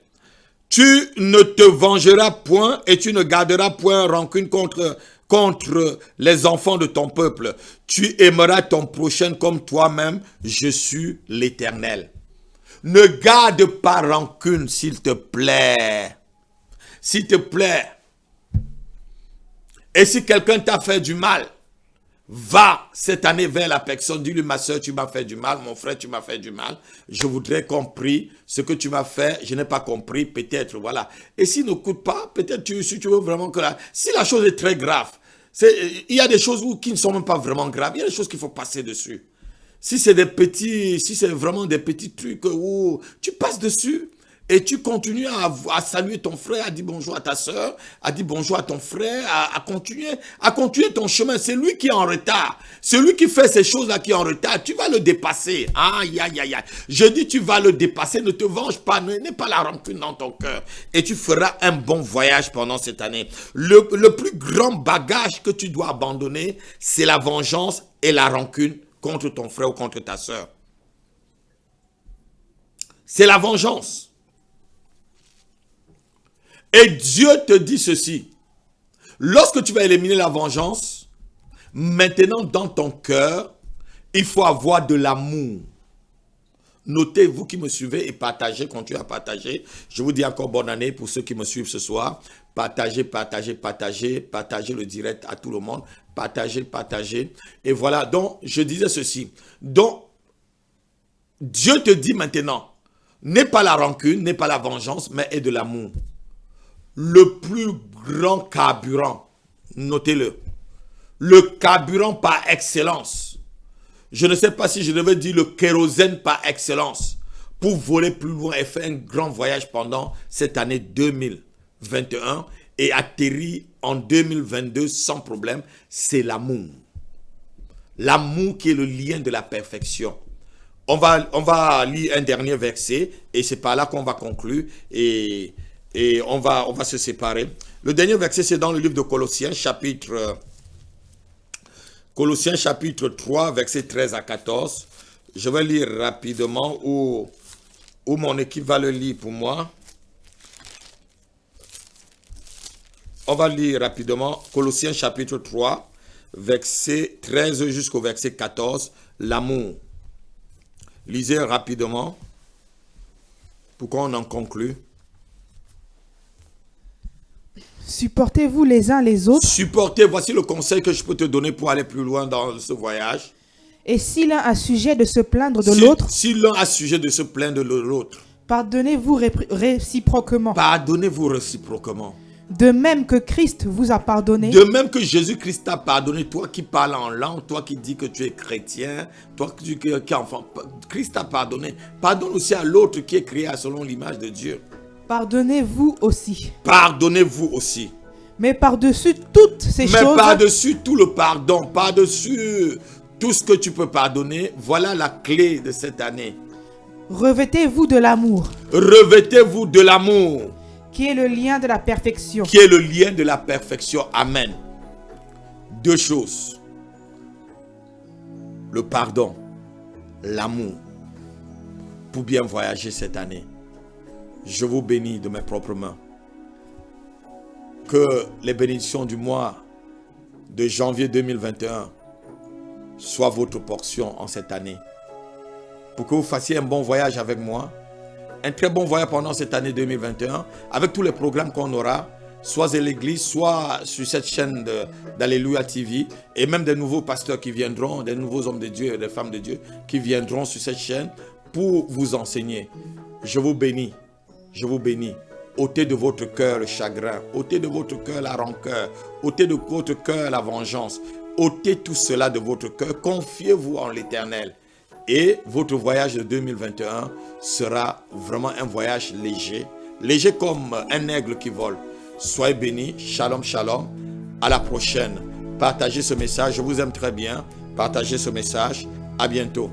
Tu ne te vengeras point et tu ne garderas point rancune contre les enfants de ton peuple. Tu aimeras ton prochain comme toi-même. Je suis l'Éternel. Ne garde pas rancune, s'il te plaît. S'il te plaît. Et si quelqu'un t'a fait du mal, va cette année vers la personne, dis-lui, ma soeur, tu m'as fait du mal, mon frère, tu m'as fait du mal. Je voudrais comprendre ce que tu m'as fait, je n'ai pas compris, peut-être, voilà. Et s'il ne coûte pas, peut-être si tu veux vraiment que si la chose est très grave, il y a des choses qui ne sont même pas vraiment graves, il y a des choses qu'il faut passer dessus. Si c'est vraiment des petits trucs où tu passes dessus, et tu continues à saluer ton frère, à dire bonjour à ta soeur, à dire bonjour à ton frère, à continuer ton chemin. C'est lui qui est en retard. Celui qui fait ces choses-là qui est en retard, tu vas le dépasser. Aïe, aïe, aïe, aïe. Je dis tu vas le dépasser, ne te venge pas, n'aie pas la rancune dans ton cœur. Et tu feras un bon voyage pendant cette année. Le plus grand bagage que tu dois abandonner, c'est la vengeance et la rancune contre ton frère ou contre ta soeur. C'est la vengeance. Et Dieu te dit ceci. Lorsque tu vas éliminer la vengeance, maintenant dans ton cœur, il faut avoir de l'amour. Notez, vous qui me suivez et partagez, continuez à partager. Je vous dis encore bonne année pour ceux qui me suivent ce soir. Partagez, partagez, partagez, partagez le direct à tout le monde. Partagez, partagez. Et voilà, donc je disais ceci. Donc, Dieu te dit maintenant, n'est pas la rancune, n'est pas la vengeance, mais est de l'amour. Le plus grand carburant, notez-le, le carburant par excellence. Je ne sais pas si je devais dire le kérosène par excellence pour voler plus loin et faire un grand voyage pendant cette année 2021 et atterrir en 2022 sans problème, c'est l'amour. L'amour qui est le lien de la perfection. On va lire un dernier verset et c'est par là qu'on va conclure et on va se séparer. Le dernier verset, c'est dans le livre de Colossiens, chapitre 3, versets 13 à 14. Je vais lire rapidement ou mon équipe va le lire pour moi. On va lire rapidement Colossiens, chapitre 3, verset 13 jusqu'au verset 14. L'amour. Lisez rapidement pour qu'on en conclue. Supportez-vous les uns les autres. Supportez, voici le conseil que je peux te donner pour aller plus loin dans ce voyage. Et si l'un a sujet de se plaindre de l'autre, si l'un a sujet de se plaindre de l'autre, pardonnez-vous réciproquement. Pardonnez-vous réciproquement. De même que Christ vous a pardonné. De même que Jésus-Christ t'a pardonné, toi qui parles en langue, toi qui dis que tu es chrétien, toi qui es enfant, Christ t'a pardonné. Pardonne aussi à l'autre qui est créé selon l'image de Dieu. Pardonnez-vous aussi. Pardonnez-vous aussi. Mais par-dessus toutes ces choses. Mais par-dessus tout le pardon, par-dessus tout ce que tu peux pardonner, voilà la clé de cette année. Revêtez-vous de l'amour. Revêtez-vous de l'amour. Qui est le lien de la perfection. Qui est le lien de la perfection. Amen. Deux choses. Le pardon, l'amour. pour bien voyager cette année. Je vous bénis de mes propres mains. Que les bénédictions du mois de janvier 2021 soient votre portion en cette année. Pour que vous fassiez un bon voyage avec moi, un très bon voyage pendant cette année 2021, avec tous les programmes qu'on aura, soit à l'église, soit sur cette chaîne d'Alléluia TV, et même des nouveaux pasteurs qui viendront, des nouveaux hommes de Dieu et des femmes de Dieu qui viendront sur cette chaîne pour vous enseigner. Je vous bénis, je vous bénis. Ôtez de votre cœur le chagrin, ôtez de votre cœur la rancœur, ôtez de votre cœur la vengeance, ôtez tout cela de votre cœur, confiez-vous en l'Éternel. Et votre voyage de 2021 sera vraiment un voyage léger, léger comme un aigle qui vole. Soyez bénis, shalom, shalom, à la prochaine. Partagez ce message, je vous aime très bien, partagez ce message, à bientôt.